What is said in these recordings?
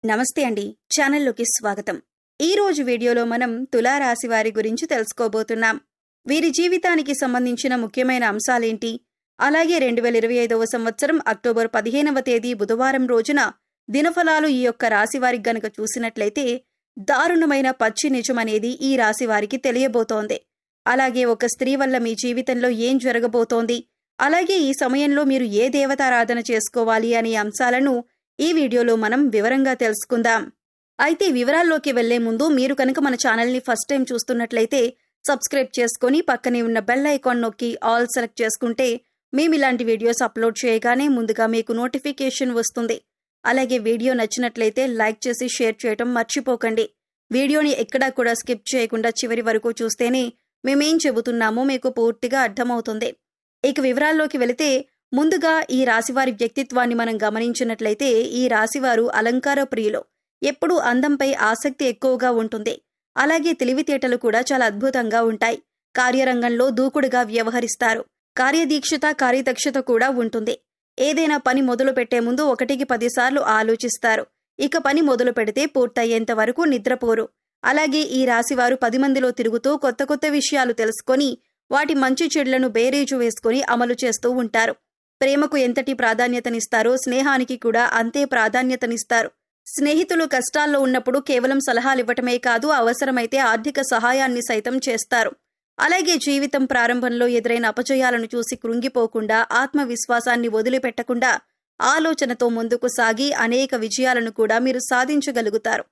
నమస్తే అండి, ఛానల్లోకి స్వాగతం. ఈ రోజు వీడియోలో మనం తులారాశి వారి గురించి తెలుసుకోబోతున్నాం. వీరి జీవితానికి సంబంధించిన ముఖ్యమైన అంశాలేంటి, అలాగే 2025వ సంవత్సరం అక్టోబర్ 15వ తేదీ బుధవారం రోజున దినఫలాలు ఈ యొక్క రాశి వారికి గనక చూసినట్లయితే దారుణమైన పచ్చి నిజం అనేది ఈ రాశి వారికి తెలియబోతోంది. అలాగే ఒక స్త్రీ వల్ల మీ జీవితంలో ఏం జరగబోతోంది, అలాగే ఈ సమయంలో మీరు ఏ దేవతారాధన చేసుకోవాలి అనే అంశాలను ఈ వీడియోలో మనం వివరంగా తెలుసుకుందాం. అయితే వివరాల్లోకి వెళ్లే ముందు మీరు కనుక మన ఛానల్ని ఫస్ట్ టైం చూస్తున్నట్లయితే సబ్స్క్రైబ్ చేసుకుని పక్కనే ఉన్న బెల్ ఐకాన్ నొక్కి ఆల్ సెలెక్ట్ చేసుకుంటే మేము ఇలాంటి వీడియోస్ అప్లోడ్ చేయగానే ముందుగా మీకు నోటిఫికేషన్ వస్తుంది. అలాగే వీడియో నచ్చినట్లయితే లైక్ చేసి షేర్ చేయటం మర్చిపోకండి. వీడియోని ఎక్కడా కూడా స్కిప్ చేయకుండా చివరి వరకు చూస్తేనే మేమేం చెబుతున్నామో మీకు పూర్తిగా అర్థమవుతుంది. ఇక వివరాల్లోకి వెళితే ముందుగా ఈ రాశివారి వ్యక్తిత్వాన్ని మనం గమనించినట్లయితే ఈ రాశివారు అలంకార ప్రియులు. ఎప్పుడూ అందంపై ఆసక్తి ఎక్కువగా ఉంటుంది. అలాగే తెలివితేటలు కూడా చాలా అద్భుతంగా ఉంటాయి. కార్యరంగంలో దూకుడుగా వ్యవహరిస్తారు. కార్యదీక్షత కార్యదక్షత కూడా ఉంటుంది. ఏదైనా పని మొదలు పెట్టే ముందు 1కి 10 సార్లు ఆలోచిస్తారు. ఇక పని మొదలు పెడితే పూర్తయ్యేంత వరకు నిద్రపోరు. అలాగే ఈ రాశివారు 10 మందిలో తిరుగుతూ కొత్త కొత్త విషయాలు తెలుసుకొని వాటి మంచి చెడులను బేరీజు వేసుకుని అమలు చేస్తూ ఉంటారు. ప్రేమకు ఎంతటి ప్రాధాన్యతనిస్తారో స్నేహానికి కూడా అంతే ప్రాధాన్యతనిస్తారు. స్నేహితులు కష్టాల్లో ఉన్నప్పుడు కేవలం సలహాలివ్వటమే కాదు, అవసరమైతే ఆర్థిక సహాయాన్ని సైతం చేస్తారు. అలాగే జీవితం ప్రారంభంలో ఎదురైన అపజయాలను చూసి కృంగిపోకుండా ఆత్మవిశ్వాసాన్ని వదిలిపెట్టకుండా ఆలోచనతో ముందుకు సాగి అనేక విజయాలను కూడా మీరు సాధించగలుగుతారు.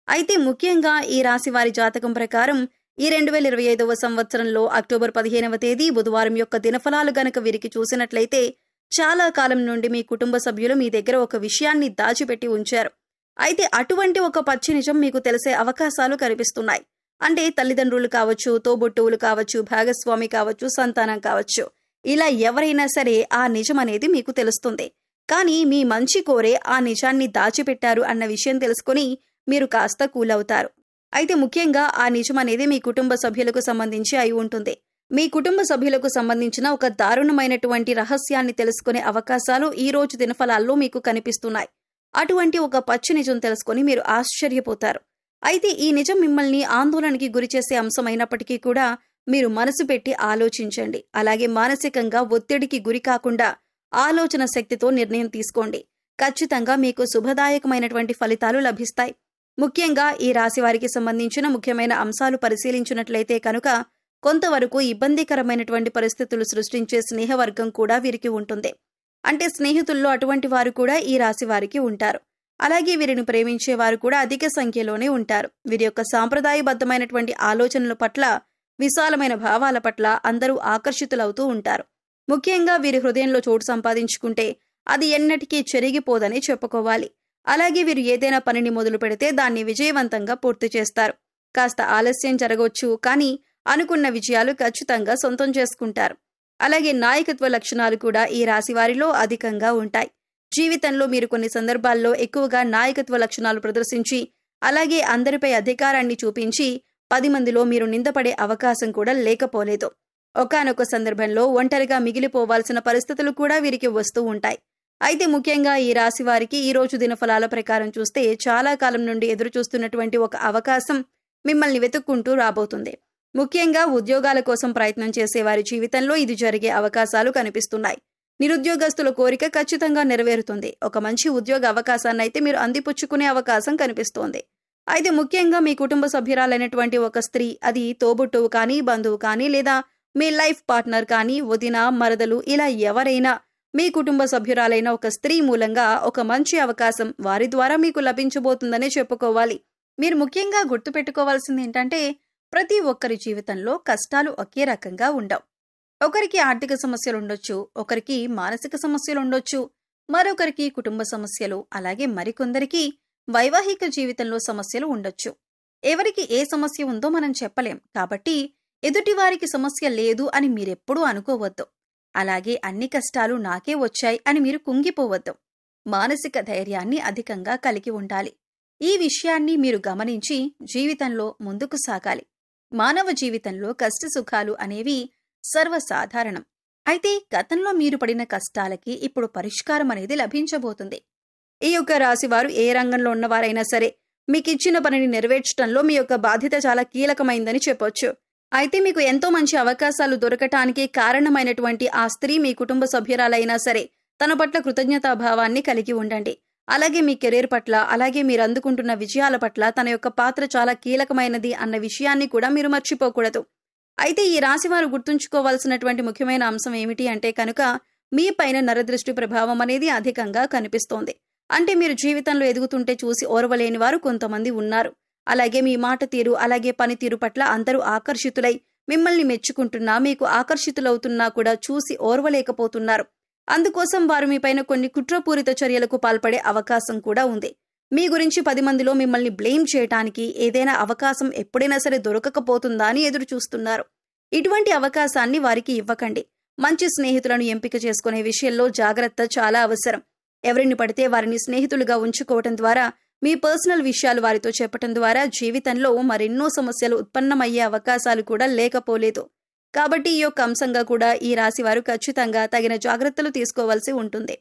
అయితే ముఖ్యంగా ఈ రాశివారి జాతకం ప్రకారం ఈ 2025వ సంవత్సరంలో అక్టోబర్ 15వ తేదీ బుధవారం యొక్క దినఫలాలు గనక వీరికి చూసినట్లయితే చాలా కాలం నుండి మీ కుటుంబ సభ్యులు మీ దగ్గర ఒక విషయాన్ని దాచిపెట్టి ఉంచారు. అయితే అటువంటి ఒక పచ్చి నిజం మీకు తెలిసే అవకాశాలు కనిపిస్తున్నాయి. అంటే తల్లిదండ్రులు కావచ్చు, తోబుట్టువులు కావచ్చు, భాగస్వామి కావచ్చు, సంతానం కావచ్చు, ఇలా ఎవరైనా సరే ఆ నిజం అనేది మీకు తెలుస్తుంది. కానీ మీ మంచి కోరే ఆ నిజాన్ని దాచిపెట్టారు అన్న విషయం తెలుసుకుని మీరు కాస్త కూలవుతారు. అయితే ముఖ్యంగా ఆ నిజం అనేది మీ కుటుంబ సభ్యులకు సంబంధించి అయి ఉంటుంది. మీ కుటుంబ సభ్యులకు సంబంధించిన ఒక దారుణమైనటువంటి రహస్యాన్ని తెలుసుకునే అవకాశాలు ఈ రోజు దినఫలాల్లో మీకు కనిపిస్తున్నాయి. అటువంటి ఒక పచ్చి నిజం తెలుసుకుని మీరు ఆశ్చర్యపోతారు. అయితే ఈ నిజం మిమ్మల్ని ఆందోళనకి గురిచేసే అంశమైనప్పటికీ కూడా మీరు మనసు పెట్టి ఆలోచించండి. అలాగే మానసికంగా ఒత్తిడికి గురి కాకుండా ఆలోచన శక్తితో నిర్ణయం తీసుకోండి. ఖచ్చితంగా మీకు శుభదాయకమైనటువంటి ఫలితాలు లభిస్తాయి. ముఖ్యంగా ఈ రాశి వారికి సంబంధించిన ముఖ్యమైన అంశాలు పరిశీలించినట్లయితే కనుక కొంతవరకు ఇబ్బందికరమైనటువంటి పరిస్థితులు సృష్టించే స్నేహవర్గం కూడా వీరికి ఉంటుంది. అంటే స్నేహితుల్లో అటువంటి వారు కూడా ఈ రాశి వారికి ఉంటారు. అలాగే వీరిని ప్రేమించే వారు కూడా అధిక సంఖ్యలోనే ఉంటారు. వీరి యొక్క సాంప్రదాయబద్ధమైనటువంటి ఆలోచనల పట్ల, విశాలమైన భావాల పట్ల అందరూ ఆకర్షితులవుతూ ఉంటారు. ముఖ్యంగా వీరి హృదయంలో చోటు సంపాదించుకుంటే అది ఎన్నటికీ చెరిగిపోదని చెప్పుకోవాలి. అలాగే వీరు ఏదైనా పనిని మొదలు పెడితే దాన్ని విజయవంతంగా పూర్తి చేస్తారు. కాస్త ఆలస్యం జరగవచ్చు, కానీ అనుకున్న విజయాలు ఖచ్చితంగా సొంతం చేసుకుంటారు. అలాగే నాయకత్వ లక్షణాలు కూడా ఈ రాశి వారిలో అధికంగా ఉంటాయి. జీవితంలో మీరు కొన్ని సందర్భాల్లో ఎక్కువగా నాయకత్వ లక్షణాలు ప్రదర్శించి అలాగే అందరిపై అధికారాన్ని చూపించి 10 మందిలో మీరు నిందపడే అవకాశం కూడా లేకపోలేదు. ఒకానొక సందర్భంలో ఒంటరిగా మిగిలిపోవాల్సిన పరిస్థితులు కూడా వీరికి వస్తూ ఉంటాయి. అయితే ముఖ్యంగా ఈ రాశి వారికి ఈ రోజు దినఫలాల ప్రకారం చూస్తే చాలా కాలం నుండి ఎదురు చూస్తున్నటువంటి ఒక అవకాశం మిమ్మల్ని వెతుక్కుంటూ రాబోతుంది. ముఖ్యంగా ఉద్యోగాల కోసం ప్రయత్నం చేసే వారి జీవితంలో ఇది జరిగే అవకాశాలు కనిపిస్తున్నాయి. నిరుద్యోగస్తుల కోరిక ఖచ్చితంగా నెరవేరుతుంది. ఒక మంచి ఉద్యోగ అవకాశాన్నైతే మీరు అందిపుచ్చుకునే అవకాశం కనిపిస్తోంది. అయితే ముఖ్యంగా మీ కుటుంబ సభ్యురాలైనటువంటి ఒక స్త్రీ, అది తోబుట్టువు కానీ, బంధువు కానీ, లేదా మీ లైఫ్ పార్ట్నర్ కానీ, వదిన, మరదలు, ఇలా ఎవరైనా మీ కుటుంబ సభ్యురాలైన ఒక స్త్రీ మూలంగా ఒక మంచి అవకాశం వారి ద్వారా మీకు లభించబోతుందనే చెప్పుకోవాలి. మీరు ముఖ్యంగా గుర్తుపెట్టుకోవాల్సింది ఏంటంటే ప్రతి ఒక్కరి జీవితంలో కష్టాలు ఒకే రకంగా ఉండవు. ఒకరికి ఆర్థిక సమస్యలు ఉండొచ్చు, ఒకరికి మానసిక సమస్యలు ఉండొచ్చు, మరొకరికి కుటుంబ సమస్యలు, అలాగే మరికొందరికి వైవాహిక జీవితంలో సమస్యలు ఉండొచ్చు. ఎవరికి ఏ సమస్య ఉందో మనం చెప్పలేం. కాబట్టి ఎదుటివారికి సమస్య లేదు అని మీరెప్పుడూ అనుకోవద్దు. అలాగే అన్ని కష్టాలు నాకే వచ్చాయి అని మీరు కుంగిపోవద్దు. మానసిక ధైర్యాన్ని అధికంగా కలిగి ఉండాలి. ఈ విషయాన్ని మీరు గమనించి జీవితంలో ముందుకు సాగాలి. మానవ జీవితంలో కష్టసుఖాలు అనేవి సర్వసాధారణం. అయితే గతంలో మీరు పడిన కష్టాలకి ఇప్పుడు పరిష్కారం అనేది లభించబోతుంది. ఈ యొక్క రాశి వారు ఏ రంగంలో ఉన్నవారైనా సరే మీకు ఇచ్చిన పనిని నెరవేర్చడంలో మీ యొక్క బాధ్యత చాలా కీలకమైందని చెప్పొచ్చు. అయితే మీకు ఎంతో మంచి అవకాశాలు దొరకటానికి కారణమైనటువంటి ఆ స్త్రీ మీ కుటుంబ సభ్యురాలైనా సరే తన పట్ల కృతజ్ఞతాభావాన్ని కలిగి ఉండండి. అలాగే మీ కెరీర్ పట్ల, అలాగే మీరు అందుకుంటున్న విజయాల పట్ల తన యొక్క పాత్ర చాలా కీలకమైనది అన్న విషయాన్ని కూడా మీరు మర్చిపోకూడదు. అయితే ఈ రాశి వారు గుర్తుంచుకోవాల్సినటువంటి ముఖ్యమైన అంశం ఏమిటి అంటే కనుక మీ పైన నరదృష్టి ప్రభావం అనేది అధికంగా కనిపిస్తోంది. అంటే మీరు జీవితంలో ఎదుగుతుంటే చూసి ఓర్వలేని వారు కొంతమంది ఉన్నారు. అలాగే మీ మాట తీరు, అలాగే పనితీరు పట్ల అందరూ ఆకర్షితులై మిమ్మల్ని మెచ్చుకుంటున్నా, మీకు ఆకర్షితులవుతున్నా కూడా చూసి ఓర్వలేకపోతున్నారు. అందుకోసం వారు మీపైన కొన్ని కుట్రపూరిత చర్యలకు పాల్పడే అవకాశం కూడా ఉంది. మీ గురించి 10 మందిలో మిమ్మల్ని బ్లేమ్ చేయటానికి ఏదైనా అవకాశం ఎప్పుడైనా సరే దొరకకపోతుందా అని ఎదురు చూస్తున్నారు. ఇటువంటి అవకాశాన్ని వారికి ఇవ్వకండి. మంచి స్నేహితులను ఎంపిక చేసుకునే విషయంలో జాగ్రత్త చాలా అవసరం. ఎవరిని పడితే వారిని స్నేహితులుగా ఉంచుకోవటం ద్వారా, మీ పర్సనల్ విషయాలు వారితో చెప్పటం ద్వారా జీవితంలో మరెన్నో సమస్యలు ఉత్పన్నమయ్యే అవకాశాలు కూడా లేకపోలేదు. కాబట్టి ఈ యొక్క అంశంగా కూడా ఈ రాశి వారు ఖచ్చితంగా తగిన జాగ్రత్తలు తీసుకోవాల్సి ఉంటుంది.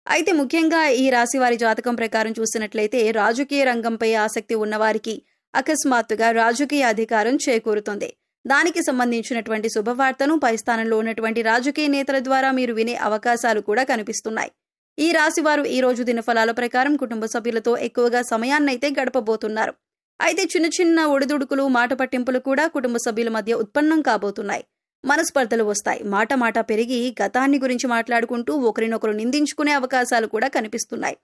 అయితే ముఖ్యంగా ఈ రాశి వారి జాతకం ప్రకారం చూసినట్లయితే రాజకీయ రంగంపై ఆసక్తి ఉన్నవారికి అకస్మాత్తుగా రాజకీయ అధికారం చేకూరుతుంది. దానికి సంబంధించినటువంటి శుభవార్తను పై స్థానంలో ఉన్నటువంటి రాజకీయ నేతల ద్వారా మీరు వినే అవకాశాలు కూడా కనిపిస్తున్నాయి. ఈ రాశి వారు ఈ రోజు దినఫలాల ప్రకారం కుటుంబ సభ్యులతో ఎక్కువగా సమయాన్నైతే గడపబోతున్నారు. అయితే చిన్న చిన్న ఒడిదుడుకులు, మాట పట్టింపులు కూడా కుటుంబ సభ్యుల మధ్య ఉత్పన్నం కాబోతున్నాయి. మనస్పర్ధలు వస్తాయి. మాట పెరిగి గతాన్ని గురించి మాట్లాడుకుంటూ ఒకరినొకరు నిందించుకునే అవకాశాలు కూడా కనిపిస్తున్నాయి.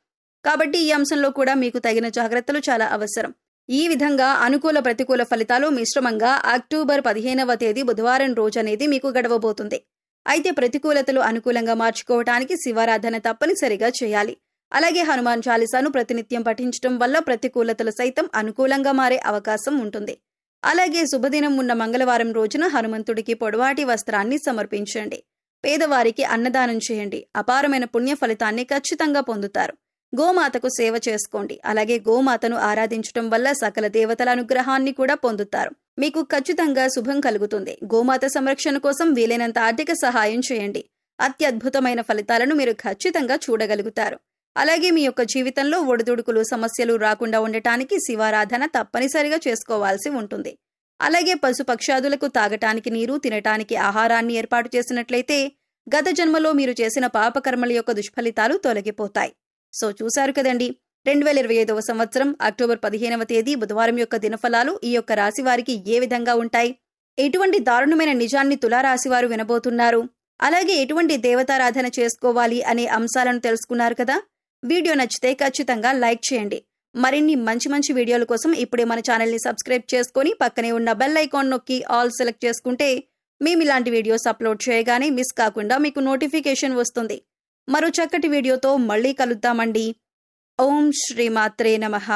కాబట్టి ఈ అంశంలో కూడా మీకు తగిన జాగ్రత్తలు చాలా అవసరం. ఈ విధంగా అనుకూల ప్రతికూల ఫలితాలు మిశ్రమంగా అక్టోబర్ 15వ తేదీ బుధవారం రోజు అనేది మీకు గడవబోతుంది. అయితే ప్రతికూలతలు అనుకూలంగా మార్చుకోవటానికి శివారాధన తప్పనిసరిగా చేయాలి. అలాగే హనుమాన్ చాలీసాను ప్రతినిత్యం పఠించడం వల్ల ప్రతికూలతలు సైతం అనుకూలంగా మారే అవకాశం ఉంటుంది. అలాగే శుభదినం ఉన్న మంగళవారం రోజున హనుమంతుడికి పొడవాటి వస్త్రాన్ని సమర్పించండి. పేదవారికి అన్నదానం చేయండి. అపారమైన పుణ్య ఫలితాన్ని ఖచ్చితంగా పొందుతారు. గోమాతకు సేవ చేసుకోండి. అలాగే గోమాతను ఆరాధించడం వల్ల సకల దేవతల అనుగ్రహాన్ని కూడా పొందుతారు. మీకు ఖచ్చితంగా శుభం కలుగుతుంది. గోమాత సంరక్షణ కోసం వీలైనంత ఆర్థిక సహాయం చేయండి. అత్యద్భుతమైన ఫలితాలను మీరు ఖచ్చితంగా చూడగలుగుతారు. అలాగే మీ యొక్క జీవితంలో ఒడిదుడుకులు, సమస్యలు రాకుండా ఉండటానికి శివారాధన తప్పనిసరిగా చేసుకోవాల్సి ఉంటుంది. అలాగే పశుపక్షాదులకు తాగటానికి నీరు, తినటానికి ఆహారాన్ని ఏర్పాటు చేసినట్లయితే గత జన్మలో మీరు చేసిన పాపకర్మల యొక్క దుష్ఫలితాలు తొలగిపోతాయి. సో చూశారు కదండి, 2025వ సంవత్సరం అక్టోబర్ 15వ తేదీ బుధవారం యొక్క దినఫలాలు ఈ యొక్క రాశి వారికి ఏ విధంగా ఉంటాయి, ఎటువంటి దారుణమైన నిజాన్ని తులారాశి వారు వినబోతున్నారు, అలాగే ఎటువంటి దేవతారాధన చేసుకోవాలి అనే అంశాలను తెలుసుకున్నారు కదా. వీడియో నచ్చితే ఖచ్చితంగా లైక్ చేయండి. మరిన్ని మంచి వీడియోల కోసం ఇప్పుడే మన ఛానల్ని సబ్స్క్రైబ్ చేసుకొని పక్కనే ఉన్న బెల్ ఐకాన్ నొక్కి ఆల్ సెలెక్ట్ చేసుకుంటే మేము ఇలాంటి వీడియోస్ అప్లోడ్ చేయగానే మిస్ కాకుండా మీకు నోటిఫికేషన్ వస్తుంది. మరో చక్కటి వీడియోతో మళ్ళీ కలుద్దామండి. ఓం శ్రీమాత్రే నమః.